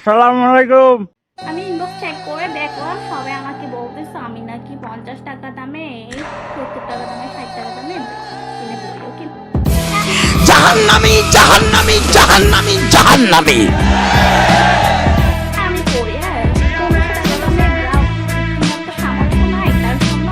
আসসালামু আলাইকুম। আমি ইনবক্স চেক করে দেখলাম, সবাই আমাকে বলতেছে আমি নাকি 50 টাকা দামে, 70 টাকা দামে, 60 টাকা দামে কিনে পড়ি। ওকে, জাহান্নামী জাহান্নামী জাহান্নামী জাহান্নামী। আমি পড়ি। 1500 টাকা দামে ব্লাউজ কেনার তো সামর্থ্য নাই, তার জন্য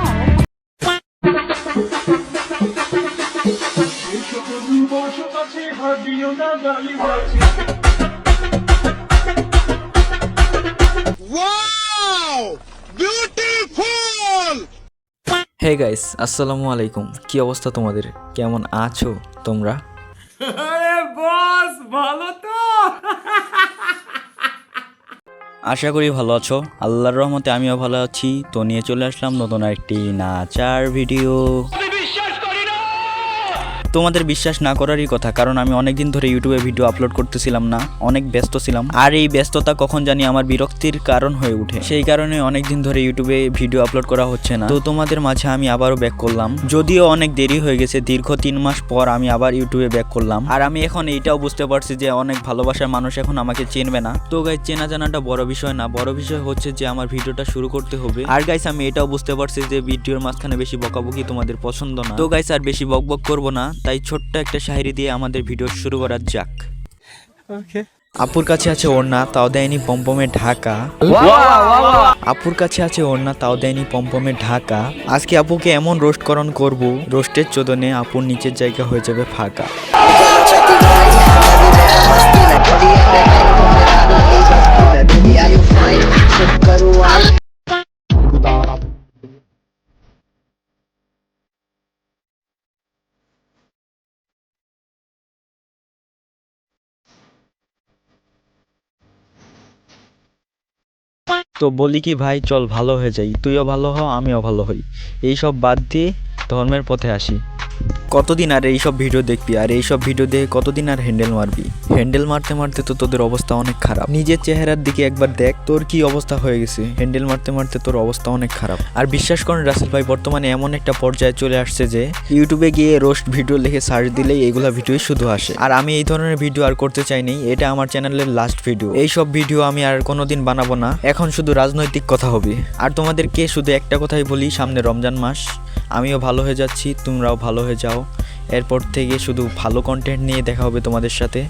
হে গাইস, আসসালামু আলাইকুম। কি অবস্থা তোমাদের? কেমন আছো তোমরা? আশা করি ভালো আছো। আল্লাহর রহমতে আমিও ভালো আছি। তো নিয়ে চলে আসলাম নতুন একটি নাচার ভিডিও। তোমাদের বিশ্বাস না করারই কথা, কারণ আমি অনেকদিন ধরে ইউটিউবে ভিডিও আপলোড করতেছিলাম না, অনেক ব্যস্ত ছিলাম। আর এই ব্যস্ততা কখন জানি আমার বিরক্তির কারণ হয়ে ওঠে, সেই কারণে অনেকদিন ধরে ইউটিউবে ভিডিও আপলোড করা হচ্ছে না। তো তোমাদের মাঝে আমি আবারও ব্যাক করলাম, যদিও অনেক দেরি হয়ে গেছে। দীর্ঘ 3 মাস পর আমি আবার ইউটিউবে ব্যাক করলাম। আর আমি এখন এইটাও বুঝতে পারছি যে অনেক ভালোবাসার মানুষ এখন আমাকে চিনবে না। তো গাইস, চেনা জানাটা বড় বিষয় না, বড় বিষয় হচ্ছে যে আমার ভিডিওটা শুরু করতে হবে। আর গাইস, আমি এটাও বুঝতে পারছি যে ভিডিওর মাঝখানে বেশি বকাবকি তোমাদের পছন্দ না। তো গাইস, আর বেশি বকবক করবো না, তাই ছোট্ট একটা শায়রি দিয়ে আমাদের ভিডিও শুরু করা যাক। আপুর কাছে আছে ওড়না, তাও দেয়নি পম্পমে ঢাকা। আপুর কাছে আছে ওড়না, তাও দেয়নি পম্পমে ঢাকা। আজকে আপুকে এমন রোস্টকরণ করব, রোস্টের চোদনে আপুর নিচের জায়গা হয়ে যাবে ফাঁকা। তো বলি কি ভাই, চল ভালো হয়ে যাই, তুইও ভালো হ, আমিও ভালো হই। এইসব বাদ দিয়ে ধর্মের পথে আসি। কতদিন আর এইসব ভিডিও দেখবি? আর এইসব ভিডিও দেখে কতদিন আর হ্যান্ডেল মারবি? হ্যান্ডেল মারতে মারতে তো তোদের অবস্থা অনেক খারাপ। নিজের চেহারার দিকে একবার দেখ, তোর কি অবস্থা হয়ে গেছে। হ্যান্ডেল মারতে মারতে তোর অবস্থা অনেক খারাপ। আর বিশ্বাস করেন রাসেল ভাই, বর্তমানে এমন একটা পর্যায়ে চলে আসছে যে ইউটিউবে গিয়ে রোস্ট ভিডিও লিখে সার্চ দিলেই এইগুলা ভিডিওই শুধু আসে। আর আমি এই ধরনের ভিডিও আর করতে চাইনি, এটা আমার চ্যানেলের লাস্ট ভিডিও। এইসব ভিডিও আমি আর কোনোদিন বানাবো না, এখন শুধু রাজনৈতিক কথা হবে। আর তোমাদেরকে শুধু একটা কথাই বলি, সামনে রমজান মাস, আমিও ভালো হয়ে যাচ্ছি, তোমরাও ভালো হয়ে যাও। এরপর থেকে শুধু ভালো কন্টেন্ট নিয়ে দেখা হবে তোমাদের সাথে।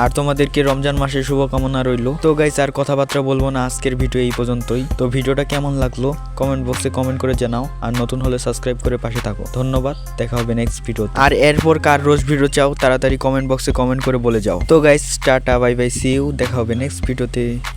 আর তোমাদেরকে রমজান মাসের শুভকামনা রইল। তো গাইস, আর কথাবার্তা বলবো না, আজকের ভিডিও এই পর্যন্তই। তো ভিডিওটা কেমন লাগলো কমেন্ট বক্সে কমেন্ট করে জানাও। আর নতুন হলে সাবস্ক্রাইব করে পাশে থাকো। ধন্যবাদ, দেখা হবে নেক্সট ভিডিও। আর এরপর কার রোজ ভিডিও চাও তাড়াতাড়ি কমেন্ট বক্সে কমেন্ট করে বলে যাও। তো guys, tata, bye bye, see you, দেখা হবে নেক্সট ভিডিওতে।